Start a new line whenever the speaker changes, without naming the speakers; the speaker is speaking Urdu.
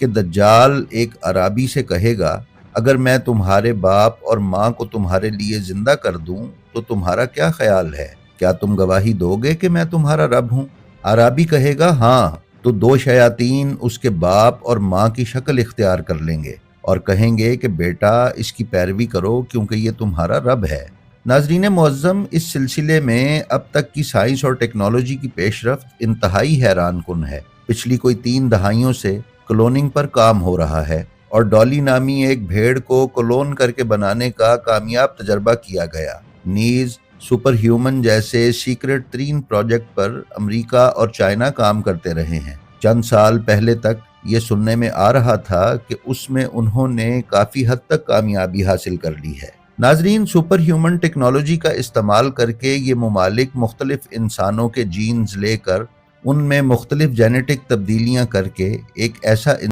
کہ دجال ایک عرابی سے کہے گا اگر میں تمہارے باپ اور ماں کو تمہارے لیے زندہ کر دوں تو تمہارا کیا خیال ہے؟ کیا تم گواہی دو گے کہ میں تمہارا رب ہوں؟ عرابی کہے گا ہاں، تو دو شیاطین اس کے باپ اور ماں کی شکل اختیار کر لیں گے اور کہیں گے کہ بیٹا اس کی پیروی کرو کیونکہ یہ تمہارا رب ہے۔ ناظرین معظم، اس سلسلے میں اب تک کی سائنس اور ٹیکنالوجی کی پیش رفت انتہائی حیران کن ہے۔ پچھلی کوئی 3 دہائیوں سے کلوننگ پر کام ہو رہا ہے اور ڈالی نامی ایک بھیڑ کو کلون کر کے بنانے کا کامیاب تجربہ کیا گیا۔ نیز سپر ہیومن جیسے سیکرٹ ترین پروجیکٹ پر امریکہ اور چائنا کام کرتے رہے ہیں۔ چند سال پہلے تک یہ سننے میں آ رہا تھا کہ اس میں انہوں نے کافی حد تک کامیابی حاصل کر لی ہے۔ ناظرین، سپر ہیومن ٹیکنالوجی کا استعمال کر کے یہ ممالک مختلف انسانوں کے جینز لے کر ان میں مختلف جینیٹک تبدیلیاں کر کے ایک ایسا